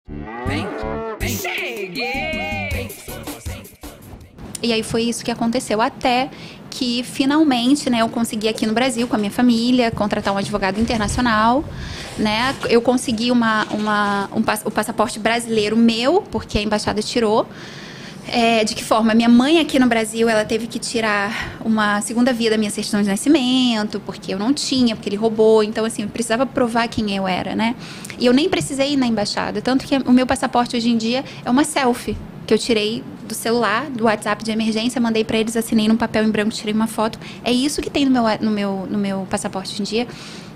Vem, vem, cheguei! E aí foi isso que aconteceu, até que finalmente, né, eu consegui aqui no Brasil com a minha família contratar um advogado internacional, né? Eu consegui o passaporte brasileiro meu, porque a embaixada tirou. De que forma? Minha mãe aqui no Brasil, ela teve que tirar uma segunda via da minha certidão de nascimento, porque eu não tinha, porque ele roubou. Então, assim, eu precisava provar quem eu era, né? E eu nem precisei ir na embaixada. Tanto que o meu passaporte hoje em dia é uma selfie que eu tirei do celular, do WhatsApp de emergência, mandei para eles, assinei num papel em branco, tirei uma foto. É isso que tem no meu passaporte hoje em dia.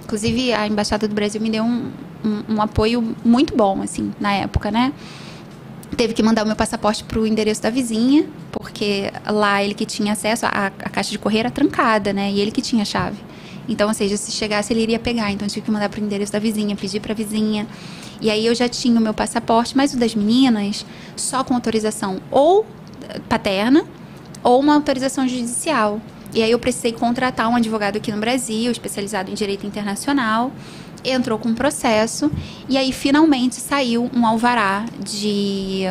Inclusive, a Embaixada do Brasil me deu um apoio muito bom, assim, na época, né? Teve que mandar o meu passaporte pro endereço da vizinha, porque lá ele que tinha acesso, a caixa de correio era trancada, né? E ele que tinha a chave. Então, ou seja, se chegasse, ele iria pegar. Então, eu tive que mandar pro endereço da vizinha, pedir pra vizinha. E aí, eu já tinha o meu passaporte, mas o das meninas, só com autorização ou paterna, ou uma autorização judicial. E aí, eu precisei contratar um advogado aqui no Brasil, especializado em direito internacional. Entrou com um processo e aí finalmente saiu um alvará de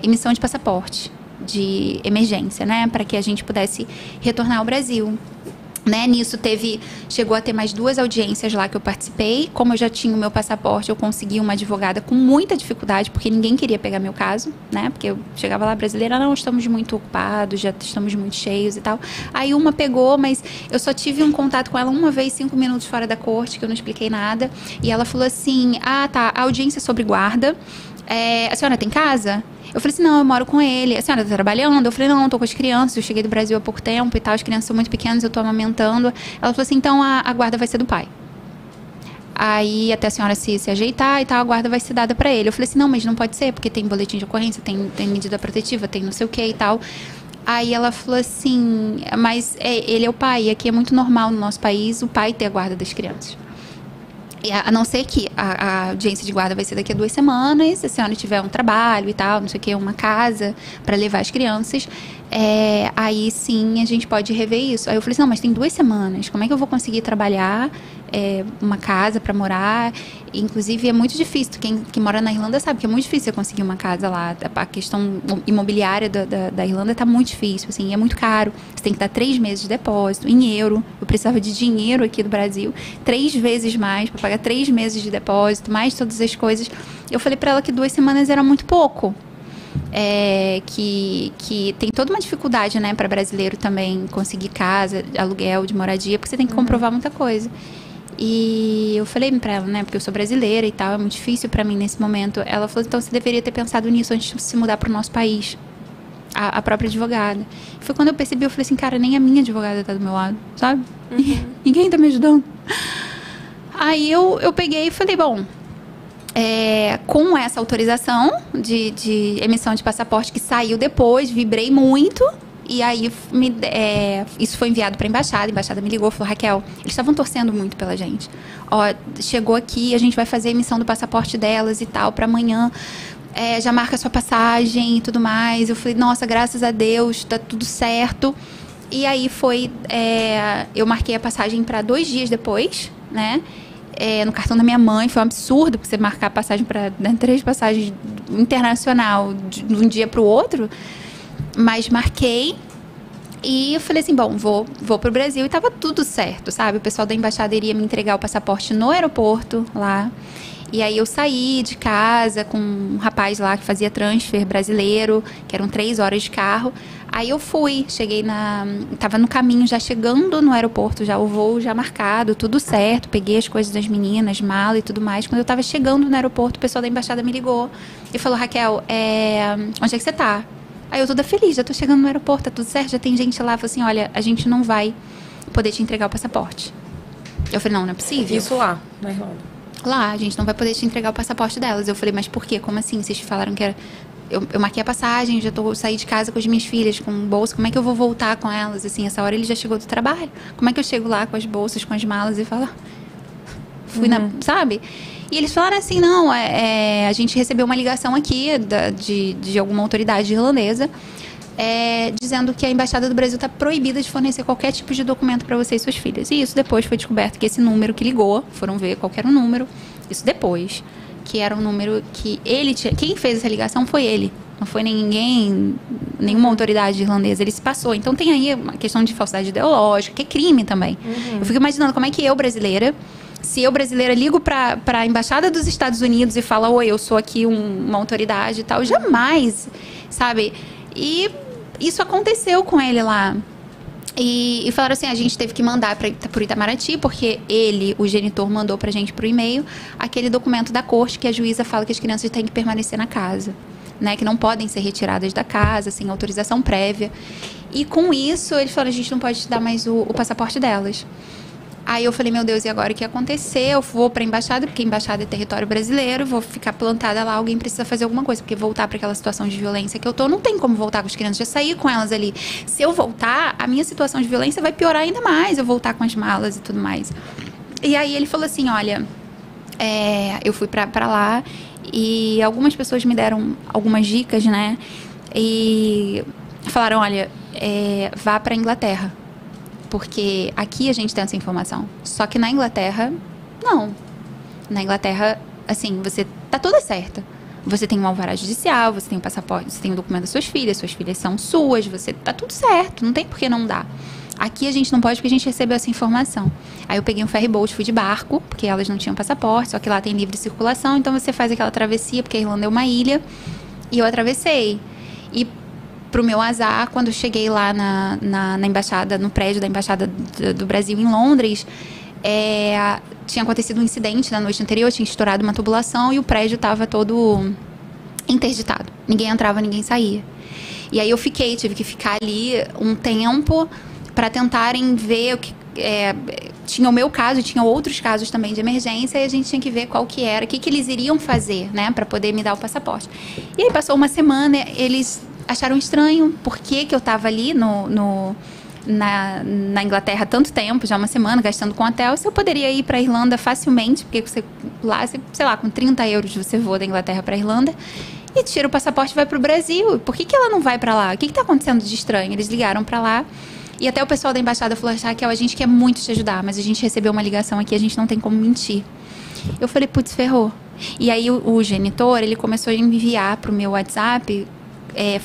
emissão de passaporte de emergência, né, para que a gente pudesse retornar ao Brasil. Né, nisso chegou a ter mais 2 audiências lá que eu participei. Como eu já tinha o meu passaporte, eu consegui uma advogada com muita dificuldade, porque ninguém queria pegar meu caso, né? Porque eu chegava lá brasileira, não, estamos muito ocupados, já estamos muito cheios e tal. Aí uma pegou, mas eu só tive um contato com ela uma vez, 5 minutos fora da corte, que eu não expliquei nada. E ela falou assim, tá, a audiência é sobre guarda. A senhora tem casa? Eu falei assim, não, eu moro com ele. A senhora tá trabalhando? Eu falei, não, tô com as crianças. Eu cheguei do Brasil há pouco tempo e tal. As crianças são muito pequenas, eu tô amamentando. Ela falou assim, então a guarda vai ser do pai. Aí até a senhora se ajeitar e tal, a guarda vai ser dada pra ele. Eu falei assim, não, mas não pode ser, porque tem boletim de ocorrência, tem medida protetiva, tem não sei o que e tal. Aí ela falou assim, mas ele é o pai. E aqui é muito normal no nosso país o pai ter a guarda das crianças. A não ser que a audiência de guarda vai ser daqui a 2 semanas, se a senhora tiver um trabalho e tal, não sei o que, uma casa para levar as crianças, aí sim a gente pode rever isso. Aí eu falei assim, não, mas tem 2 semanas, como é que eu vou conseguir trabalhar, uma casa para morar? Inclusive é muito difícil, quem mora na Irlanda sabe que é muito difícil você conseguir uma casa lá, a questão imobiliária da Irlanda tá muito difícil, assim, é muito caro, você tem que dar 3 meses de depósito, em euro, eu precisava de dinheiro aqui do Brasil, 3 vezes mais, para pagar 3 meses de depósito, mais todas as coisas. Eu falei para ela que 2 semanas era muito pouco, que tem toda uma dificuldade, né, para brasileiro também conseguir casa, aluguel, de moradia, porque você tem que comprovar muita coisa. E eu falei pra ela, né, porque eu sou brasileira e tal, é muito difícil pra mim nesse momento. Ela falou, então você deveria ter pensado nisso antes de se mudar pro nosso país. A própria advogada. Foi quando eu percebi, eu falei assim, cara, nem a minha advogada tá do meu lado, sabe? Ninguém tá me ajudando. Aí eu peguei e falei, bom, com essa autorização de emissão de passaporte que saiu depois, vibrei muito. E aí, isso foi enviado para a embaixada me ligou, falou, Raquel, eles estavam torcendo muito pela gente. Ó, chegou aqui, a gente vai fazer a emissão do passaporte delas e tal, para amanhã, já marca a sua passagem e tudo mais. Eu falei, nossa, graças a Deus, tá tudo certo. E aí eu marquei a passagem para 2 dias depois, né? No cartão da minha mãe, foi um absurdo, porque você marcar a passagem para 3 passagens internacional de um dia para o outro. Mas marquei e eu falei assim, bom, vou pro Brasil e tava tudo certo, sabe? O pessoal da embaixada iria me entregar o passaporte no aeroporto lá. E aí eu saí de casa com um rapaz lá que fazia transfer brasileiro, que eram 3 horas de carro. Aí eu tava no caminho, já chegando no aeroporto, já o voo já marcado, tudo certo. Peguei as coisas das meninas, mala e tudo mais. Quando eu tava chegando no aeroporto, o pessoal da embaixada me ligou e falou, Raquel, onde é que você tá? Aí eu toda feliz, já tô chegando no aeroporto, tá tudo certo, já tem gente lá, falou assim, olha, a gente não vai poder te entregar o passaporte. Eu falei, não é possível. Isso lá, na Irlanda. Lá, a gente não vai poder te entregar o passaporte delas. Eu falei, mas por quê? Como assim? Vocês falaram que era... Eu marquei a passagem, saí de casa com as minhas filhas, com bolsa, como é que eu vou voltar com elas? Assim, essa hora ele já chegou do trabalho. Como é que eu chego lá com as bolsas, com as malas e falo... sabe? E eles falaram assim, não, a gente recebeu uma ligação aqui de alguma autoridade irlandesa dizendo que a Embaixada do Brasil está proibida de fornecer qualquer tipo de documento para você e suas filhas. E isso depois foi descoberto que esse número que ligou, foram ver qual era o número, isso depois. que era um número que ele tinha... Quem fez essa ligação foi ele. Não foi ninguém, nenhuma autoridade irlandesa. Ele se passou. Então tem aí uma questão de falsidade ideológica, que é crime também. Eu fico imaginando como é que eu, brasileira, se eu, brasileira, ligo para a Embaixada dos Estados Unidos e falo, oi, eu sou aqui uma autoridade e tal. Jamais, sabe? E isso aconteceu com ele lá. E falaram assim, a gente teve que mandar por Itamaraty, porque ele, o genitor, mandou pra gente pro e-mail aquele documento da corte que a juíza fala que as crianças têm que permanecer na casa, né? Que não podem ser retiradas da casa sem autorização prévia. E com isso, eles falaram, a gente não pode te dar mais o passaporte delas. Aí eu falei, meu Deus, e agora o que aconteceu? Eu vou pra embaixada, porque a embaixada é território brasileiro, vou ficar plantada lá, alguém precisa fazer alguma coisa, porque voltar para aquela situação de violência que eu tô, não tem como voltar com as crianças, já saí com elas ali. Se eu voltar, a minha situação de violência vai piorar ainda mais, eu voltar com as malas e tudo mais. E aí ele falou assim, olha, eu fui pra lá e algumas pessoas me deram algumas dicas, né? E falaram, olha, vá pra Inglaterra. Porque aqui a gente tem essa informação. Só que na Inglaterra, não. Na Inglaterra, assim, você tá toda certa. Você tem um alvará judicial, você tem um passaporte, você tem o documento das suas filhas são suas, você tá tudo certo, não tem por que não dar. Aqui a gente não pode porque a gente recebeu essa informação. Aí eu peguei um ferry boat, fui de barco, porque elas não tinham passaporte, só que lá tem livre circulação, então você faz aquela travessia, porque a Irlanda é uma ilha, e eu atravessei. E pro meu azar, quando eu cheguei lá na embaixada, no prédio da Embaixada do Brasil em Londres, tinha acontecido um incidente na noite anterior, tinha estourado uma tubulação e o prédio estava todo interditado. Ninguém entrava, ninguém saía. E aí eu tive que ficar ali um tempo para tentarem ver o que... tinha o meu caso, tinha outros casos também de emergência e a gente tinha que ver qual que era, o que eles iriam fazer, né, para poder me dar o passaporte. E aí passou uma semana, eles acharam estranho por que eu estava ali na Inglaterra há tanto tempo, já uma semana, gastando com hotel, se eu poderia ir para a Irlanda facilmente, porque você lá, sei lá, com 30 euros você voa da Inglaterra para a Irlanda e tira o passaporte e vai para o Brasil. Por que ela não vai para lá? O que está acontecendo de estranho? Eles ligaram para lá e até o pessoal da embaixada falou, Raquel, a gente quer muito te ajudar, mas a gente recebeu uma ligação aqui, a gente não tem como mentir. Eu falei, putz, ferrou. E aí o genitor, ele começou a enviar para o meu WhatsApp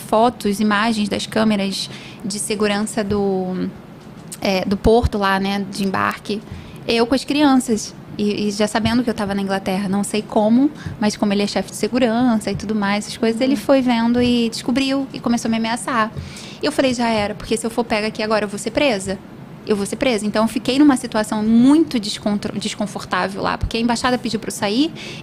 fotos, imagens das câmeras de segurança do porto lá, né, de embarque, eu com as crianças e já sabendo que eu estava na Inglaterra, não sei como, mas como ele é chefe de segurança e tudo mais, essas coisas, ele foi vendo e descobriu e começou a me ameaçar. E eu falei, já era, porque se eu for pega aqui agora eu vou ser presa. Eu vou ser presa. Então, eu fiquei numa situação muito desconfortável lá, porque a embaixada pediu para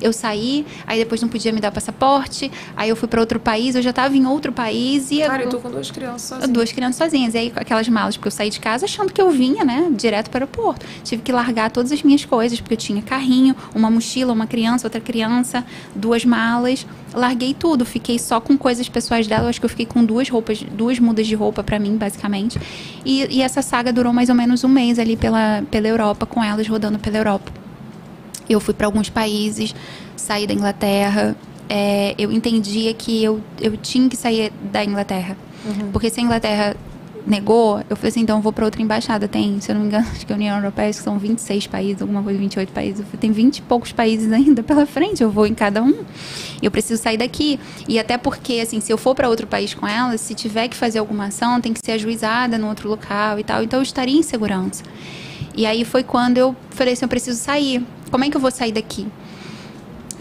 eu saí, aí depois não podia me dar passaporte, aí eu fui para outro país, eu já estava em outro país e... Cara, eu tô com 2 crianças sozinhas. 2 crianças sozinhas. E aí, aquelas malas, porque eu saí de casa achando que eu vinha, né, direto para o aeroporto. Tive que largar todas as minhas coisas, porque eu tinha carrinho, uma mochila, uma criança, outra criança, 2 malas. Larguei tudo, fiquei só com coisas pessoais dela. Eu acho que eu fiquei com 2 mudas de roupa pra mim, basicamente. E essa saga durou mais ou menos um mês ali pela Europa, com elas rodando pela Europa. Eu fui pra alguns países, saí da Inglaterra. Eu entendia que eu tinha que sair da Inglaterra. Porque se a Inglaterra negou, eu falei assim, então eu vou para outra embaixada. Tem, se eu não me engano, acho que a União Europeia, que são 26 países, alguma coisa, 28 países. Eu falei, tem 20 e poucos países ainda pela frente, eu vou em cada um. Eu preciso sair daqui. E até porque, assim, se eu for para outro país com ela, se tiver que fazer alguma ação, tem que ser ajuizada no outro local e tal. Então eu estaria em segurança. E aí foi quando eu falei assim, eu preciso sair. Como é que eu vou sair daqui?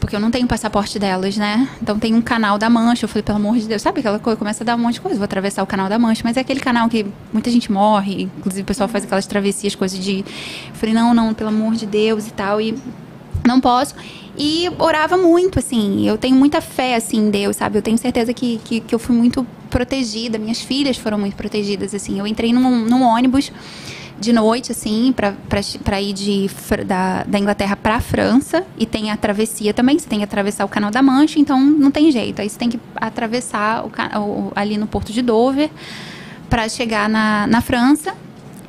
Porque eu não tenho passaporte delas, né? Então tem um canal da Mancha. Eu falei, pelo amor de Deus, sabe aquela coisa? Começa a dar um monte de coisa. Vou atravessar o canal da Mancha. Mas é aquele canal que muita gente morre. Inclusive o pessoal faz aquelas travessias, coisas de... Eu falei, não, pelo amor de Deus e tal. E não posso. E orava muito, assim. Eu tenho muita fé, assim, em Deus, sabe? Eu tenho certeza que eu fui muito protegida. Minhas filhas foram muito protegidas, assim. Eu entrei num ônibus de noite, assim, pra ir da Inglaterra pra França. E tem a travessia também, você tem que atravessar o Canal da Mancha, então não tem jeito. Aí você tem que atravessar ali no Porto de Dover pra chegar na França.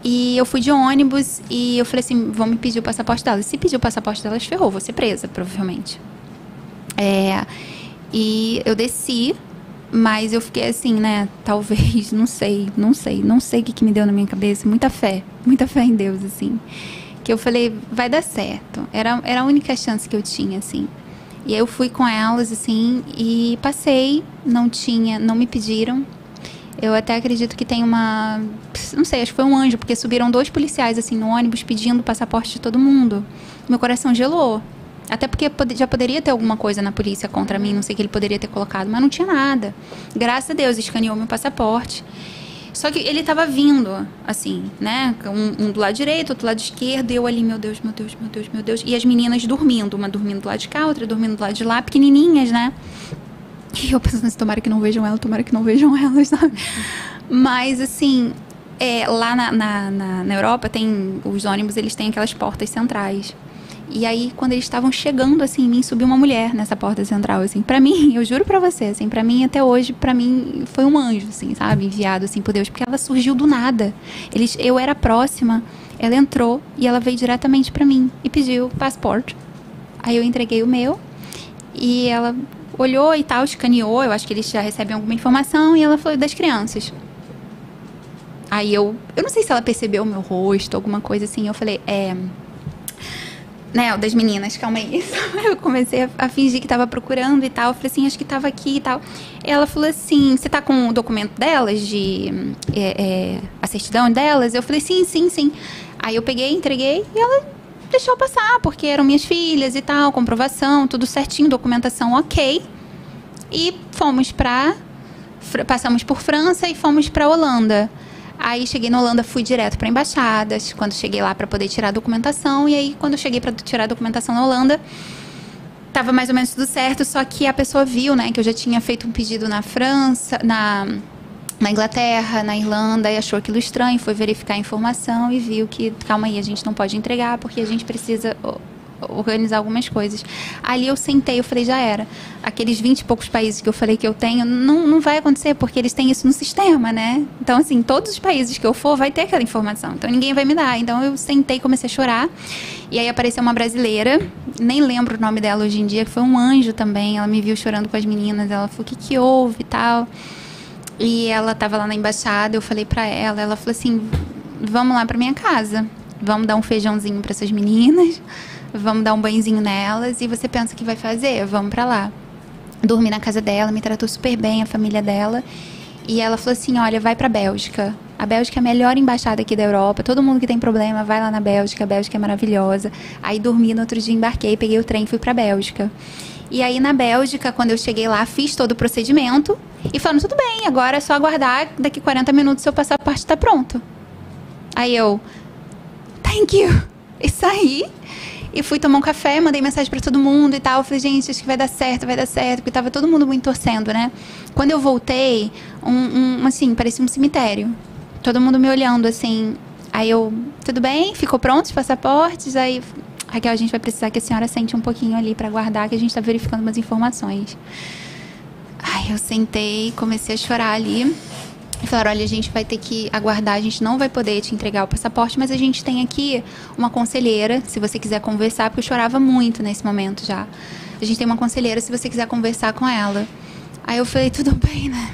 E eu fui de ônibus e eu falei assim, vão me pedir o passaporte delas. Se pedir o passaporte delas, ferrou, vou ser presa, provavelmente. E eu desci, mas eu fiquei assim, né, talvez, não sei o que me deu na minha cabeça, muita fé em Deus, assim, que eu falei, vai dar certo, era a única chance que eu tinha, assim, E aí eu fui com elas, assim, e passei, não me pediram. Eu até acredito que tem não sei, acho que foi um anjo, porque subiram 2 policiais, assim, no ônibus pedindo o passaporte de todo mundo. Meu coração gelou. Até porque já poderia ter alguma coisa na polícia contra mim, não sei o que ele poderia ter colocado, mas não tinha nada. Graças a Deus, escaneou meu passaporte. Só que ele tava vindo, assim, né? Um do lado direito, outro do lado esquerdo, e eu ali, meu Deus, meu Deus, meu Deus, meu Deus. E as meninas dormindo, uma dormindo do lado de cá, outra dormindo do lado de lá, pequenininhas, né? E eu pensando assim, tomara que não vejam elas, sabe? Mas, assim, lá na Europa, os ônibus, eles têm aquelas portas centrais. E aí, quando eles estavam chegando, assim, em mim, subiu uma mulher nessa porta central, assim. Pra mim, eu juro pra você, assim, pra mim, até hoje, pra mim, foi um anjo, assim, sabe? Enviado, assim, por Deus. Porque ela surgiu do nada. Eu era próxima, ela entrou e ela veio diretamente pra mim e pediu passaporte. Aí eu entreguei o meu e ela olhou e tal, escaneou. Eu acho que eles já recebem alguma informação e ela falou das crianças. Aí eu não sei se ela percebeu o meu rosto, alguma coisa assim. Eu falei, né, o das meninas, calma aí. Eu comecei a fingir que tava procurando e tal. Eu falei assim, acho que tava aqui e tal. E ela falou assim, você tá com o documento delas, a certidão delas? Eu falei, sim. Aí eu peguei, entreguei e ela deixou passar, porque eram minhas filhas e tal, comprovação, tudo certinho, documentação ok. E passamos por França e fomos pra Holanda. Aí cheguei na Holanda, fui direto para embaixadas, quando cheguei lá para poder tirar a documentação. E aí, quando eu cheguei para tirar a documentação na Holanda, tava mais ou menos tudo certo, só que a pessoa viu, né, que eu já tinha feito um pedido na França, na Inglaterra, na Irlanda, e achou aquilo estranho, foi verificar a informação e viu que, calma aí, a gente não pode entregar porque a gente precisa organizar algumas coisas. Ali eu sentei, eu falei, já era. Aqueles 20 e poucos países que eu falei que eu tenho, não vai acontecer, porque eles têm isso no sistema, né? Então, assim, todos os países que eu for, vai ter aquela informação. Então, ninguém vai me dar. Então, eu sentei, comecei a chorar. E aí, apareceu uma brasileira, nem lembro o nome dela hoje em dia, que foi um anjo também. Ela me viu chorando com as meninas. Ela falou, o que houve e tal. E ela tava lá na embaixada, eu falei pra ela falou assim, vamos lá pra minha casa. Vamos dar um feijãozinho pra essas meninas. Vamos dar um banhozinho nelas. E você pensa que vai fazer? Vamos pra lá. Dormi na casa dela, me tratou super bem, a família dela. E ela falou assim, olha, vai pra Bélgica. A Bélgica é a melhor embaixada aqui da Europa. Todo mundo que tem problema, vai lá na Bélgica. A Bélgica é maravilhosa. Aí dormi, no outro dia embarquei, peguei o trem e fui pra Bélgica. E aí na Bélgica, quando eu cheguei lá, fiz todo o procedimento. E falando, tudo bem, agora é só aguardar. Daqui 40 minutos seu passaporte tá pronto. Aí eu, thank you. E saí. E fui tomar um café, mandei mensagem pra todo mundo e tal. Eu falei, gente, acho que vai dar certo. Porque tava todo mundo muito torcendo, né? Quando eu voltei, assim, parecia um cemitério. Todo mundo me olhando, assim. Aí eu, tudo bem? Ficou pronto os passaportes? Aí, Raquel, a gente vai precisar que a senhora sente um pouquinho ali pra aguardar, que a gente tá verificando umas informações. Aí eu sentei, comecei a chorar ali. E falaram, olha, a gente vai ter que aguardar, a gente não vai poder te entregar o passaporte, mas a gente tem aqui uma conselheira, se você quiser conversar, porque eu chorava muito nesse momento já. A gente tem uma conselheira, se você quiser conversar com ela. Aí eu falei, tudo bem, né?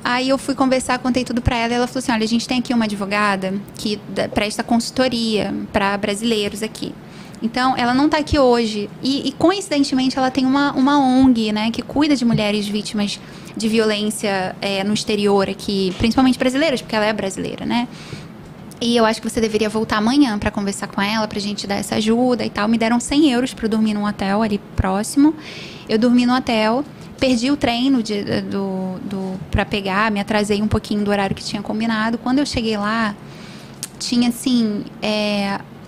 Aí eu fui conversar, contei tudo pra ela, e ela falou assim, olha, a gente tem aqui uma advogada que presta consultoria pra brasileiros aqui. Então, ela não tá aqui hoje. E coincidentemente, ela tem uma ONG, né, que cuida de mulheres vítimas de violência no exterior aqui, principalmente brasileiras, porque ela é brasileira, né? E eu acho que você deveria voltar amanhã pra conversar com ela, pra gente dar essa ajuda e tal. Me deram 100 euros pra eu dormir num hotel ali próximo. Eu dormi no hotel, perdi o trem pra pegar, me atrasei um pouquinho do horário que tinha combinado. Quando eu cheguei lá, tinha, assim,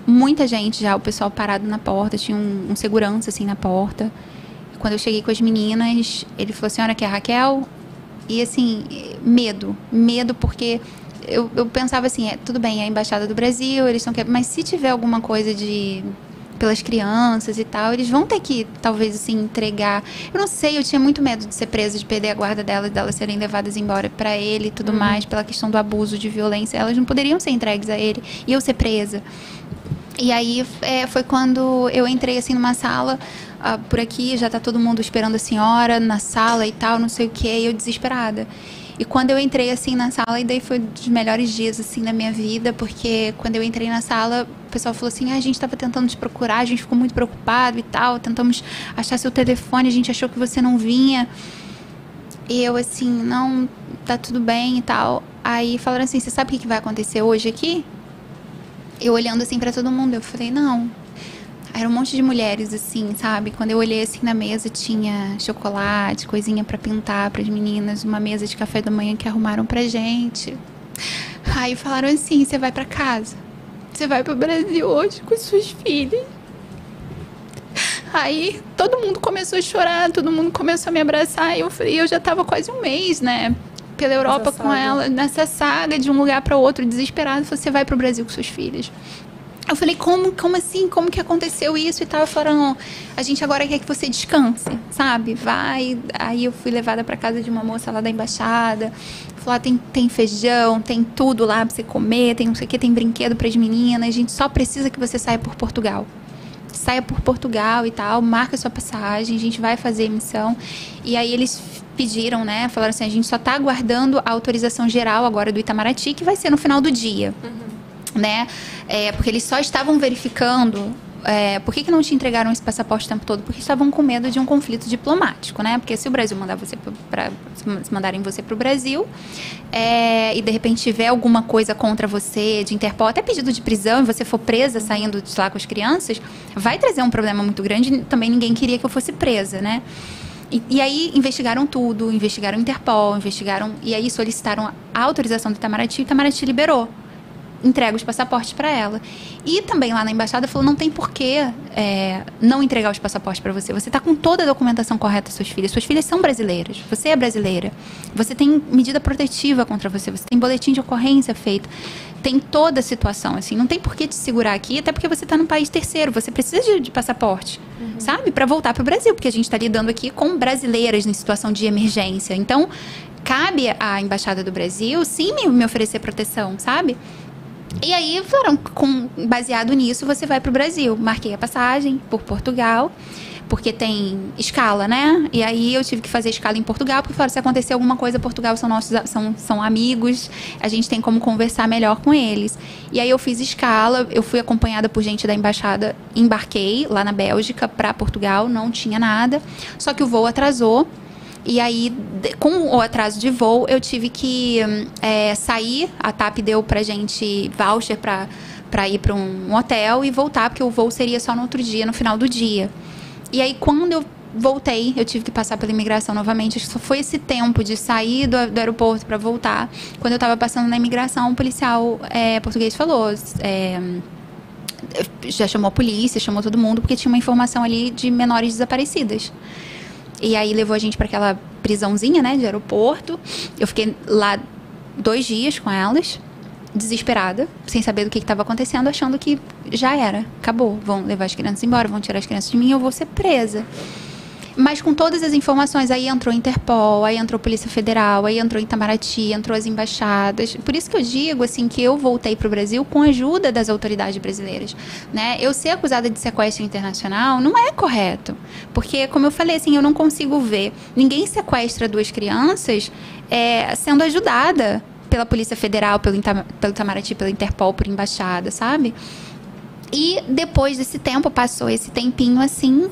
muita gente já, o pessoal parado na porta, tinha um segurança, assim, na porta. Quando eu cheguei com as meninas, ele falou, senhora, que é a Raquel? E, assim, medo porque eu pensava assim, tudo bem, é a Embaixada do Brasil, eles estão querendo, mas se tiver alguma coisa pelas crianças e tal, eles vão ter que, talvez, assim, entregar. Eu não sei, eu tinha muito medo de ser presa, de perder a guarda delas serem levadas embora pra ele e tudo mais, pela questão do abuso, de violência. Elas não poderiam ser entregues a ele e eu ser presa. E aí foi quando eu entrei, assim, numa sala, por aqui, já tá todo mundo esperando a senhora na sala e tal, não sei o que, e eu desesperada. E quando eu entrei, assim, na sala, e daí foi um dos melhores dias, assim, da minha vida, porque quando eu entrei na sala, o pessoal falou assim, a gente estava tentando te procurar, a gente ficou muito preocupado e tal, tentamos achar seu telefone, a gente achou que você não vinha. E eu, assim, não, tá tudo bem e tal. Aí falaram assim, você sabe o que vai acontecer hoje aqui? Eu olhando, assim, pra todo mundo, eu falei, não. Era um monte de mulheres, assim, sabe? Quando eu olhei, assim, na mesa, tinha chocolate, coisinha pra pintar pras meninas, uma mesa de café da manhã que arrumaram pra gente. Aí falaram assim, você vai pra casa. Você vai pro Brasil hoje com suas filhas. Aí todo mundo começou a chorar, todo mundo começou a me abraçar. E eu falei, eu já tava quase um mês, né? Pela Europa com ela, nessa saga de um lugar pra outro, desesperada. Você vai pro Brasil com suas filhas. Eu falei, como assim? Como que aconteceu isso e tal? Eu falei, não, a gente agora quer que você descanse, sabe? Vai. Aí eu fui levada pra casa de uma moça lá da embaixada. Falou, tem feijão, tem tudo lá pra você comer, tem não sei o que, tem brinquedo pras meninas. A gente só precisa que você saia por Portugal. Saia por Portugal e tal, marca sua passagem, a gente vai fazer a emissão. E aí eles pediram, né? Falaram assim, a gente só tá aguardando a autorização geral agora do Itamaraty, que vai ser no final do dia. Né? Porque eles só estavam verificando por que não te entregaram esse passaporte o tempo todo? Porque estavam com medo de um conflito diplomático, né? Porque se o Brasil mandar você se mandarem você para o Brasil e de repente tiver alguma coisa contra você, de Interpol, até pedido de prisão, e você for presa saindo de lá com as crianças, vai trazer um problema muito grande. Também ninguém queria que eu fosse presa, né? E aí investigaram tudo, investigaram Interpol, e aí solicitaram a autorização do Itamaraty, e o Itamaraty liberou. Entrega os passaportes para ela. E também lá na embaixada falou, não tem porquê não entregar os passaportes para você. Você está com toda a documentação correta das suas filhas. Suas filhas são brasileiras. Você é brasileira. Você tem medida protetiva contra você. Você tem boletim de ocorrência feito. Tem toda a situação, assim. Não tem porquê te segurar aqui, até porque você está num país terceiro. Você precisa de passaporte, sabe? Para voltar para o Brasil. Porque a gente está lidando aqui com brasileiras em situação de emergência. Então, cabe à Embaixada do Brasil, sim, me oferecer proteção, sabe? E aí, falaram, baseado nisso, você vai pro Brasil. Marquei a passagem por Portugal, porque tem escala, né? E aí eu tive que fazer escala em Portugal, porque falaram, se acontecer alguma coisa, Portugal são amigos, a gente tem como conversar melhor com eles. E aí eu fiz escala, eu fui acompanhada por gente da embaixada, embarquei lá na Bélgica para Portugal, não tinha nada, só que o voo atrasou. E aí, com o atraso de voo, eu tive que sair. A TAP deu pra gente voucher pra ir pra um hotel e voltar, porque o voo seria só no outro dia, no final do dia. E aí, quando eu voltei, eu tive que passar pela imigração novamente. Acho que só foi esse tempo de sair do aeroporto pra voltar. Quando eu tava passando na imigração, um policial português falou... já chamou a polícia, chamou todo mundo, porque tinha uma informação ali de menores desaparecidas. E aí levou a gente para aquela prisãozinha, né, de aeroporto. Eu fiquei lá 2 dias com elas, desesperada, sem saber do que estava acontecendo, achando que já era, acabou. Vão levar as crianças embora, vão tirar as crianças de mim, eu vou ser presa. Mas com todas as informações, aí entrou Interpol, aí entrou Polícia Federal, aí entrou Itamaraty, entrou as embaixadas. Por isso que eu digo, assim, que eu voltei para o Brasil com a ajuda das autoridades brasileiras, né? Eu ser acusada de sequestro internacional não é correto. Porque, como eu falei, assim, eu não consigo ver. Ninguém sequestra 2 crianças sendo ajudada pela Polícia Federal, pelo Itamaraty, pelo Interpol, por embaixada, sabe? E depois desse tempo, passou esse tempinho, assim...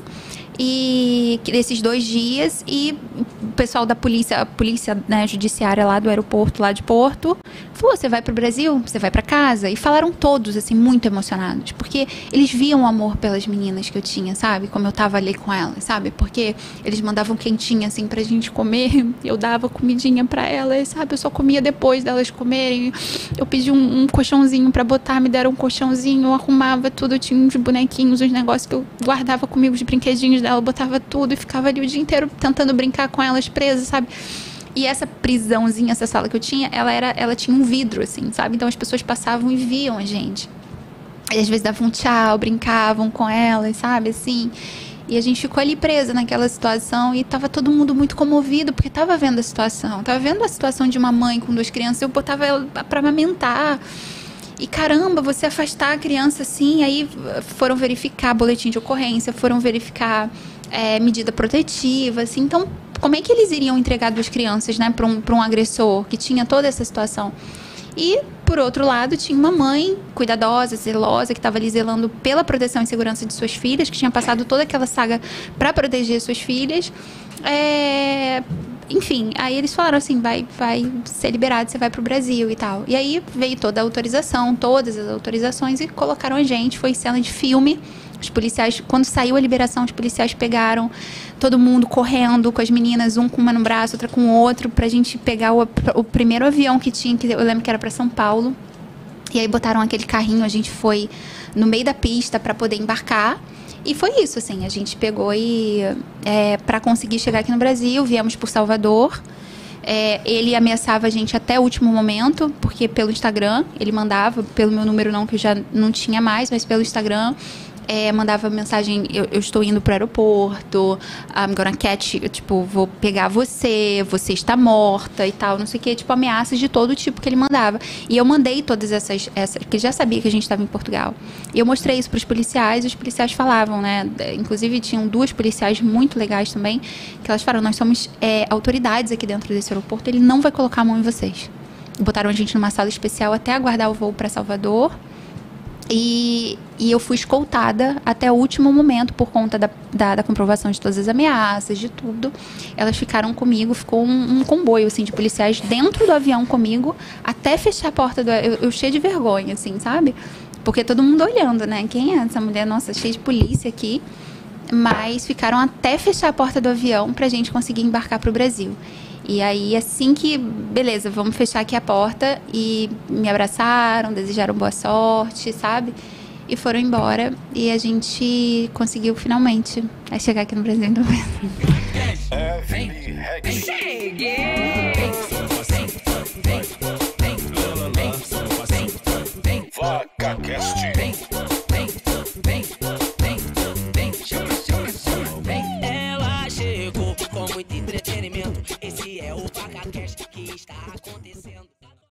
E desses 2 dias, e o pessoal da polícia, a polícia, né, judiciária lá do aeroporto, lá de Porto, falou, você vai pro Brasil, você vai pra casa. E falaram todos, assim, muito emocionados, porque eles viam o amor pelas meninas que eu tinha, sabe? Como eu tava ali com elas, sabe? Porque eles mandavam quentinha, assim, pra gente comer, eu dava comidinha pra elas, sabe? Eu só comia depois delas comerem. Eu pedi um colchãozinho pra botar, me deram um colchãozinho, eu arrumava tudo, eu tinha uns bonequinhos, uns negócios que eu guardava comigo, os brinquedinhos dela, botava tudo e ficava ali o dia inteiro tentando brincar com elas presas, sabe? E essa prisãozinha, essa sala que eu tinha, ela tinha um vidro, assim, sabe? Então as pessoas passavam e viam a gente. E às vezes davam um tchau, brincavam com elas, sabe? Assim. E a gente ficou ali presa naquela situação e tava todo mundo muito comovido, porque tava vendo a situação. Tava vendo a situação de uma mãe com 2 crianças, eu botava ela pra amamentar. E caramba, você afastar a criança assim, aí foram verificar boletim de ocorrência, foram verificar medida protetiva, assim. Então, como é que eles iriam entregar 2 crianças, né, para um agressor que tinha toda essa situação? E, por outro lado, tinha uma mãe cuidadosa, zelosa, que estava ali zelando pela proteção e segurança de suas filhas, que tinha passado toda aquela saga para proteger suas filhas. Enfim, aí eles falaram assim, vai ser liberado, você vai pro Brasil e tal. E aí veio toda a autorização, todas as autorizações, e colocaram a gente, foi cena de filme. Os policiais, quando saiu a liberação, os policiais pegaram todo mundo correndo com as meninas, um com uma no braço, outra com o outro, pra gente pegar o primeiro avião que tinha, que eu lembro que era pra São Paulo. E aí botaram aquele carrinho, a gente foi no meio da pista pra poder embarcar. E foi isso, assim, a gente pegou e pra conseguir chegar aqui no Brasil, viemos por Salvador. Ele ameaçava a gente até o último momento, porque pelo Instagram, ele mandava, pelo meu número não, que eu já não tinha mais, mas pelo Instagram, mandava mensagem, eu estou indo pro aeroporto, I'm gonna catch, tipo, vou pegar você está morta e tal, não sei o que, tipo, ameaças de todo tipo que ele mandava. E eu mandei todas essas que ele já sabia que a gente estava em Portugal. E eu mostrei isso pros policiais, e os policiais falavam, né, inclusive tinham 2 policiais muito legais também, que elas falaram, nós somos autoridades aqui dentro desse aeroporto, ele não vai colocar a mão em vocês. E botaram a gente numa sala especial até aguardar o voo para Salvador. E eu fui escoltada até o último momento por conta da comprovação de todas as ameaças, de tudo. Elas ficaram comigo, ficou um comboio assim, de policiais dentro do avião comigo, até fechar a porta do avião. Eu cheia de vergonha, assim, sabe? Porque todo mundo olhando, né? Quem é essa mulher? Nossa, cheia de polícia aqui. Mas ficaram até fechar a porta do avião pra gente conseguir embarcar pro Brasil. E aí, assim que, beleza, vamos fechar aqui a porta, e me abraçaram, desejaram boa sorte, sabe? E foram embora, e a gente conseguiu finalmente chegar aqui no Brasil. Ela chegou com muito entretenimento. Esse é o VacaCast que está acontecendo.